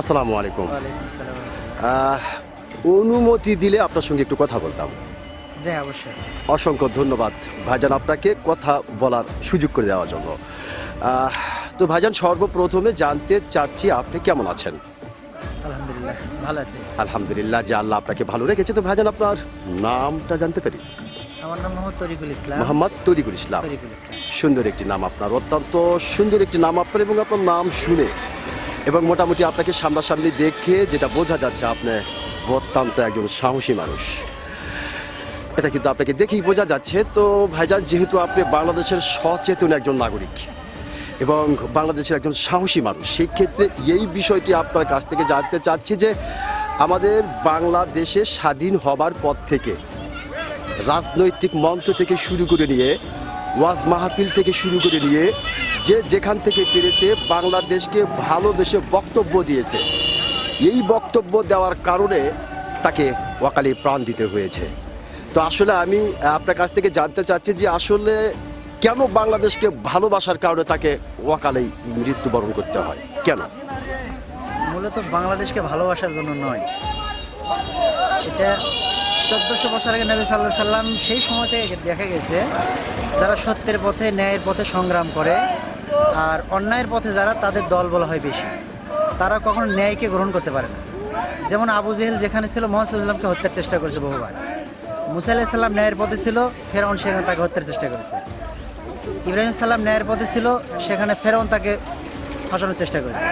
আসসালামু আলাইকুম। ওয়ালাইকুম আসসালাম। অনুমতি দিলে আপনার সঙ্গে একটু কথা বলতাম। জি, অবশ্যই। অসংখ্য ধন্যবাদ ভাইজান আপনাকে কথা বলার সুযোগ করে দেওয়ার জন্য। তো ভাইজান, সর্বপ্রথমে জানতে চাচ্ছি আপনি কেমন আছেন? আলহামদুলিল্লাহ ভালো আছি। আলহামদুলিল্লাহ, যে আল্লাহ আপনাকে ভালো রেখেছে। তো ভাইজান, আপনার নামটা জানতে পারি? আমার নাম মোহাম্মদ তরিকুল ইসলাম। মোহাম্মদ তরিকুল ইসলাম। তরিকুল ইসলাম। সুন্দর একটি নাম আপনার, অত্যন্ত সুন্দর একটি নাম আপনার। এবং আপনার নাম শুনে এবং মোটামুটি আপনাকে সামনাসামনি দেখে যেটা বোঝা যাচ্ছে, আপনি অত্যন্ত একজন সাহসী মানুষ। এটা কিন্তু আপনাকে দেখেই বোঝা যাচ্ছে। তো ভাইজান, যেহেতু আপনি বাংলাদেশের সচেতন একজন নাগরিক এবং বাংলাদেশের একজন সাহসী মানুষ, সেই ক্ষেত্রে এই বিষয়টি আপনার কাছ থেকে জানতে চাচ্ছি যে আমাদের বাংলাদেশে স্বাধীন হবার পর থেকে রাজনৈতিক মঞ্চ থেকে শুরু করে নিয়ে ওয়াজ মাহফিল থেকে শুরু করে নিয়ে যে যেখান থেকে পেরেছে বাংলাদেশকে ভালোবেসে বক্তব্য দিয়েছে, এই বক্তব্য দেওয়ার কারণে তাকে ওয়াকালি প্রাণ দিতে হয়েছে। তো আসলে আমি আপনার কাছ থেকে জানতে চাচ্ছি যে আসলে কেন বাংলাদেশকে ভালোবাসার কারণে তাকে ওয়াকালেই মৃত্যুবরণ করতে হয়, কেন? মূলত বাংলাদেশকে ভালোবাসার জন্য নয়, এটা 1400 বছর আগে নবী সাল্লাল্লাহু আলাইহি সাল্লাম সেই সময় থেকে দেখা গেছে যারা সত্যের পথে ন্যায়ের পথে সংগ্রাম করে আর অন্যায়ের পথে যারা, তাদের দল বলা হয় বেশি। তারা কখনো ন্যায়কে গ্রহণ করতে পারে না। যেমন আবু জেহেল যেখানে ছিল, মুহাম্মদ সাল্লাল্লাহু আলাইহি সাল্লামকে হত্যার চেষ্টা করেছে বহুবার। মুসা আলাইহিস সালাম ন্যায়ের পথে ছিল, ফেরাউন সেখানে তাকে হত্যার চেষ্টা করেছে। ইব্রাহিম সাল্লাম ন্যায়ের পথে ছিল, সেখানে ফেরাউন তাকে ফাঁসানোর চেষ্টা করেছে।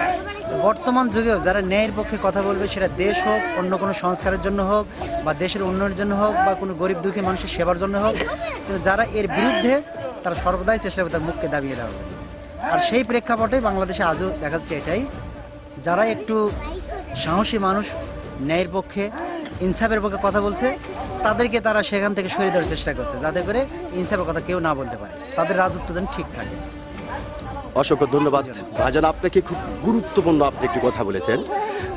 বর্তমান যুগেও যারা ন্যায়ের পক্ষে কথা বলবে, সেটা দেশ হোক, অন্য কোনো সংস্কারের জন্য হোক, বা দেশের উন্নয়নের জন্য হোক, বা কোনো গরিব দুঃখী মানুষের সেবার জন্য হোক, কিন্তু যারা এর বিরুদ্ধে, তারা সর্বদাই চেষ্টা করে তার মুখকে দাবিয়ে দেওয়া হবে। আর সেই প্রেক্ষাপটে বাংলাদেশে আজও দেখা যাচ্ছে এটাই, যারা একটু সাহসী মানুষ, ন্যায়ের পক্ষে, ইনসাফের পক্ষে কথা বলছে, তাদেরকে তারা সেখান থেকে সরিয়ে দেওয়ার চেষ্টা করছে, যাতে করে ইনসাফের কথা কেউ না বলতে পারে, তাদের রাজত্ব যেন ঠিক থাকে। অসংখ্য ধন্যবাদ ভাইজান, আপনাকে খুব গুরুত্বপূর্ণ আপনি একটি কথা বলেছেন।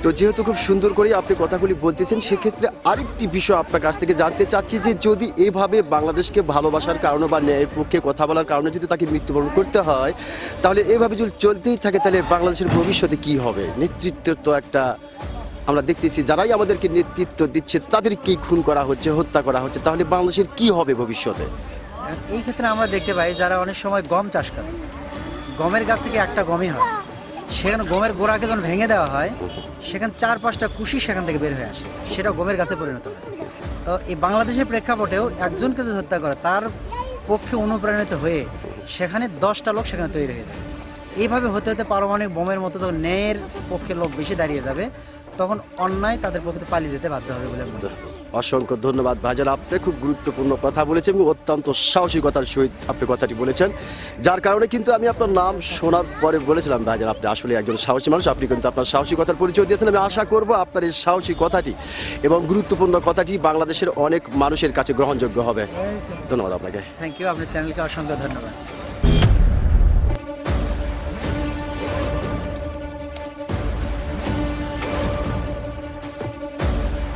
তো যেহেতু খুব সুন্দর করে আপনি কথাগুলি বলতেছেন, সেক্ষেত্রে আরেকটি বিষয় আপনার কাছ থেকে জানতে চাচ্ছি যে যদি এভাবে বাংলাদেশকে ভালোবাসার কারণে বা ন্যায়ের পক্ষে কথা বলার কারণে যদি তাকে মৃত্যুবরণ করতে হয়, তাহলে এভাবে যদি চলতেই থাকে, তাহলে বাংলাদেশের ভবিষ্যতে কি হবে? নেতৃত্বের তো একটা আমরা দেখতেছি, যারাই আমাদেরকে নেতৃত্ব দিচ্ছে তাদেরকেই খুন করা হচ্ছে, হত্যা করা হচ্ছে, তাহলে বাংলাদেশের কি হবে ভবিষ্যতে? এই ক্ষেত্রে আমরা দেখতে পাই, যারা অনেক সময় গম চাষ করে, গমের গাছ থেকে একটা গমই হয়, সেখানে গমের গোড়াকে যখন ভেঙে দেওয়া হয়, সেখানে 4-5টা কুশি সেখান থেকে বের হয়ে আসে, সেটা গমের গাছে পরিণত হয়। তো এই বাংলাদেশের প্রেক্ষাপটেও একজনকে যদি হত্যা করে, তার পক্ষে অনুপ্রাণিত হয়ে সেখানে 10টা লোক সেখানে তৈরি হয়ে যাবে। এইভাবে হতে হতে পারমাণবিক বোমের মতো যখন ন্যায়ের পক্ষে লোক বেশি দাঁড়িয়ে যাবে, তখন অন্যায় তাদের পক্ষে পালিয়ে যেতে বাধ্য হবে বলে মনে হয়। অসংখ্য ধন্যবাদ ভাইজান, আপনি খুব গুরুত্বপূর্ণ কথা বলেছেন এবং অত্যন্ত সাহসিকতার সহিত আপনি কথাটি বলেছেন, যার কারণে কিন্তু আমি আপনার নাম শোনার পরে বলেছিলাম ভাইজান আপনি আসলে একজন সাহসী মানুষ। আপনি কিন্তু আপনার সাহসিকতার পরিচয় দিয়েছেন। আমি আশা করব আপনার এই সাহসী কথাটি এবং গুরুত্বপূর্ণ কথাটি বাংলাদেশের অনেক মানুষের কাছে গ্রহণযোগ্য হবে। ধন্যবাদ আপনাকে। থ্যাংক ইউ, আপনার চ্যানেলকে অসংখ্য ধন্যবাদ।